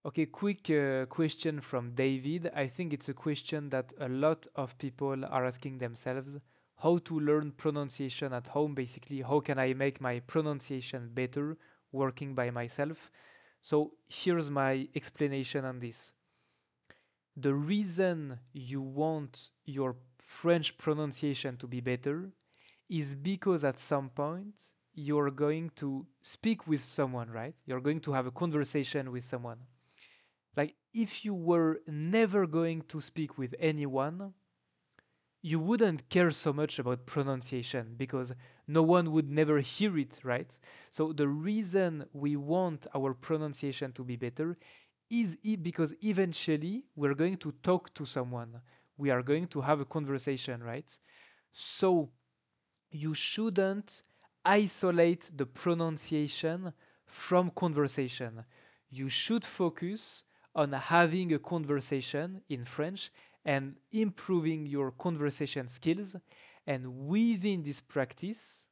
Okay, quick question from David. I think it's a question that a lot of people are asking themselves. How to learn pronunciation at home, basically. How can I make my pronunciation better working by myself? So here's my explanation on this. The reason you want your French pronunciation to be better is because at some point you're going to speak with someone, right? You're going to have a conversation with someone. Like if you were never going to speak with anyone, you wouldn't care so much about pronunciation because no one would never hear it, right? So the reason we want our pronunciation to be better is because eventually we're going to talk to someone. We are going to have a conversation, right? So you shouldn't isolate the pronunciation from conversation. You should focus on having a conversation in French and improving your conversation skills. And within this practice,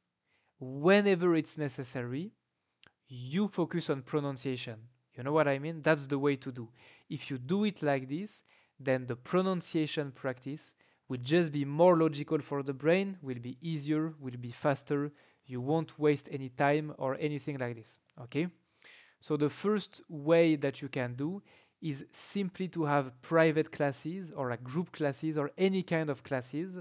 whenever it's necessary, you focus on pronunciation. You know what I mean? That's the way to do. If you do it like this, then the pronunciation practice will just be more logical for the brain, will be easier, will be faster. You won't waste any time or anything like this. Okay? So the first way that you can do is simply to have private classes or like group classes or any kind of classes.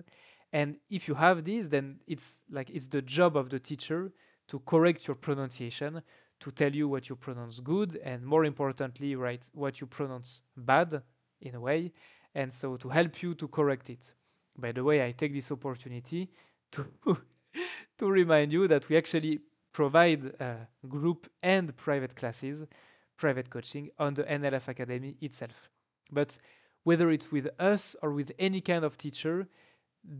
And if you have these, then it's like it's the job of the teacher to correct your pronunciation, to tell you what you pronounce good, and more importantly, right, what you pronounce bad in a way, and so to help you to correct it. By the way, I take this opportunity to to remind you that we actually provide group and private classes, private coaching on the NLF Academy itself. But whether it's with us or with any kind of teacher,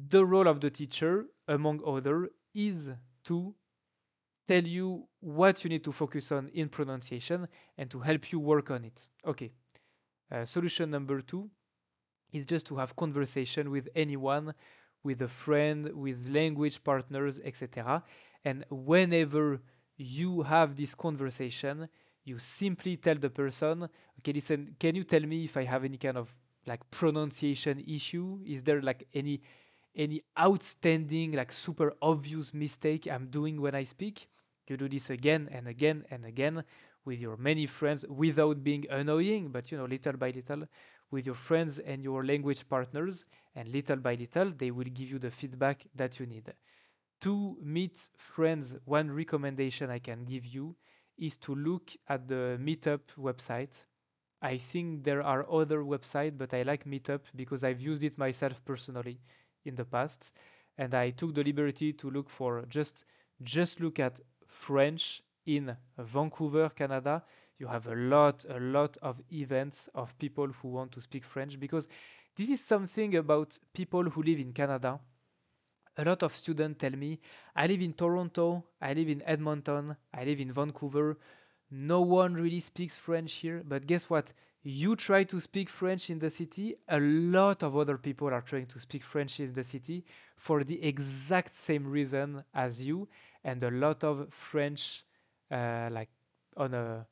the role of the teacher, among other, is to tell you what you need to focus on in pronunciation and to help you work on it. Okay. Solution number two is just to have conversation with anyone, with a friend, with language partners, etc. And whenever you have this conversation, you simply tell the person, okay, listen, can you tell me if I have any kind of like pronunciation issue? Is there like any outstanding, like super obvious mistake I'm doing when I speak? You do this again and again and again with your many friends without being annoying, but little by little with your friends and your language partners, and little by little, they will give you the feedback that you need. To meet friends, one recommendation I can give you is to look at the Meetup website. I think there are other websites, but I like Meetup because I've used it myself personally in the past, and I took the liberty to look for just look at French in Vancouver, Canada. You have a lot of events of people who want to speak French because this is something about people who live in Canada. A lot of students tell me, I live in Toronto, I live in Edmonton, I live in Vancouver. No one really speaks French here, but guess what? You try to speak French in the city, a lot of other people are trying to speak French in the city for the exact same reason as you, and a lot of French, like on a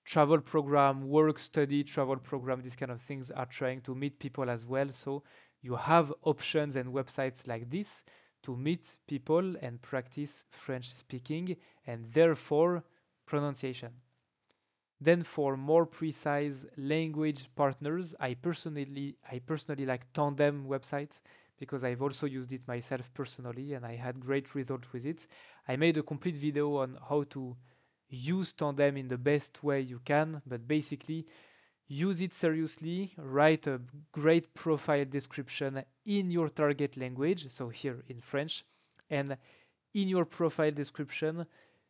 travel program, work study travel program, these kind of things are trying to meet people as well. So you have options and websites like this to meet people and practice French speaking and therefore pronunciation. Then for more precise language partners, I personally like Tandem websites because I've also used it myself personally and I had great results with it. I made a complete video on how to use Tandem in the best way you can, but basically use it seriously, write a great profile description in your target language, so here in French, and in your profile description,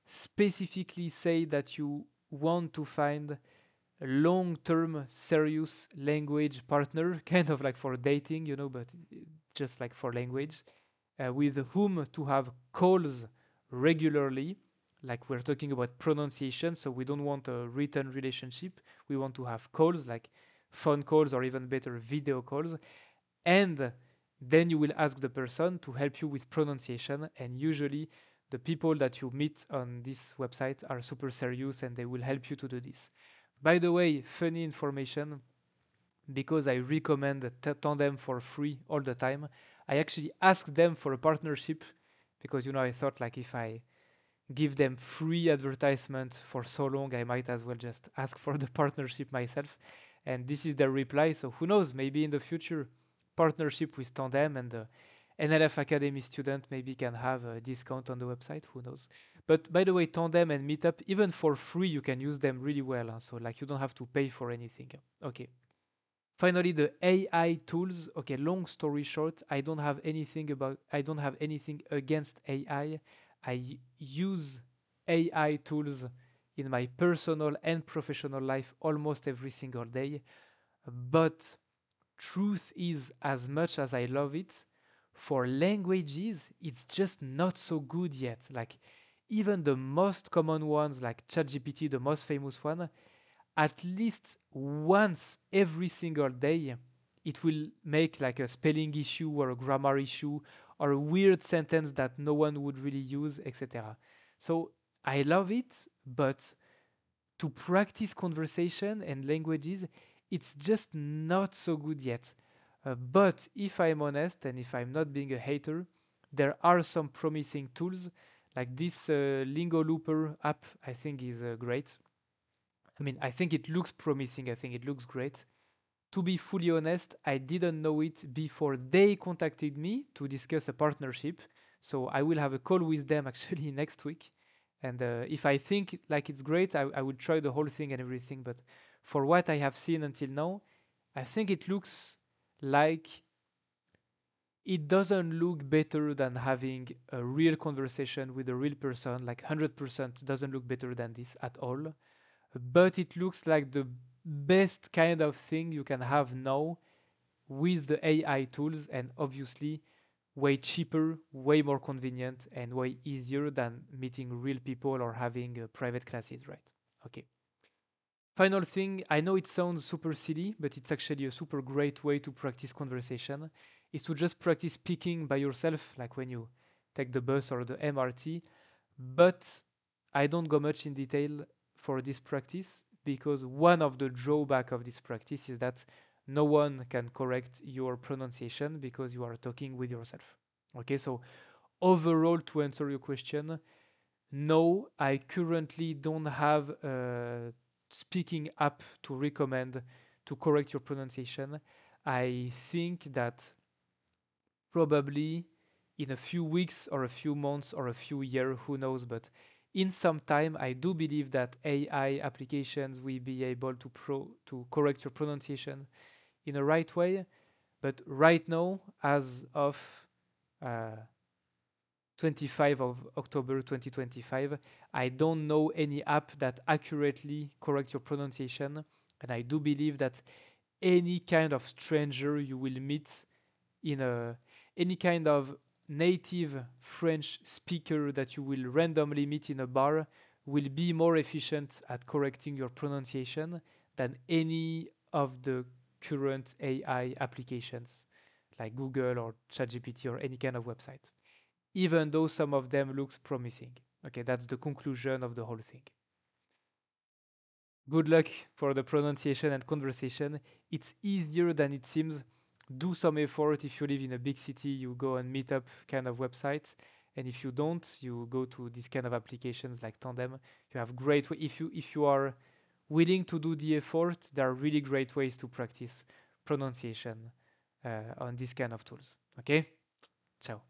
specifically say that you want to find a long-term serious language partner, kind of like for dating, but just like for language, with whom to have calls regularly. Like we're talking about pronunciation, so we don't want a written relationship. We want to have calls, like phone calls or even better, video calls. And then you will ask the person to help you with pronunciation. And usually, the people that you meet on this website are super serious and they will help you to do this. By the way, funny information, because I recommend Tandem for free all the time. I actually asked them for a partnership because I thought like if I give them free advertisement for so long, I might as well just ask for the partnership myself. And this is their reply. So who knows? Maybe in the future, partnership with Tandem and the NLF Academy student maybe can have a discount on the website. Who knows? But by the way, Tandem and Meetup, even for free, you can use them really well. So like you don't have to pay for anything. Okay. Finally, the AI tools. Okay, long story short, I don't have anything against AI. I use AI tools in my personal and professional life almost every single day. But truth is, as much as I love it, for languages, it's just not so good yet. Like even the most common ones, like ChatGPT, the most famous one, at least once every single day, it will make like a spelling issue or a grammar issue or a weird sentence that no one would really use, etc. So I love it, but to practice conversation and languages, it's just not so good yet. But if I'm honest and if I'm not being a hater, there are some promising tools like this LingoLooper app. I think is great. I mean, I think it looks promising. I think it looks great. To be fully honest, I didn't know it before they contacted me to discuss a partnership. So I will have a call with them actually next week. And if I think like it's great, I will try the whole thing and everything. But for what I have seen until now, I think it looks like it doesn't look better than having a real conversation with a real person. Like 100% doesn't look better than this at all, but it looks like the best kind of thing you can have now with the AI tools, and obviously way cheaper, way more convenient, and way easier than meeting real people or having private classes, right? Okay. Final thing, I know it sounds super silly, but it's actually a super great way to practice conversation, is to just practice speaking by yourself, like when you take the bus or the MRT. But I don't go much in detail for this practice because one of the drawback of this practice is that no one can correct your pronunciation because you are talking with yourself. Okay, so overall, to answer your question, no, I currently don't have a speaking app to recommend to correct your pronunciation. I think that probably in a few weeks or a few months or a few years, who knows, but in some time, I do believe that AI applications will be able to correct your pronunciation in a right way. But right now, as of uh, 25 of October 2025, I don't know any app that accurately corrects your pronunciation. And I do believe that any kind of stranger you will meet in a any kind of native French speaker that you will randomly meet in a bar will be more efficient at correcting your pronunciation than any of the current AI applications like Google or ChatGPT or any kind of website, even though some of them looks promising. Okay, that's the conclusion of the whole thing. Good luck for the pronunciation and conversation. It's easier than it seems. Do some effort. If you live in a big city, you go on meetup kind of websites. And if you don't, you go to these kind of applications like Tandem. You have great if you are willing to do the effort, there are really great ways to practice pronunciation on these kind of tools. Okay? Ciao.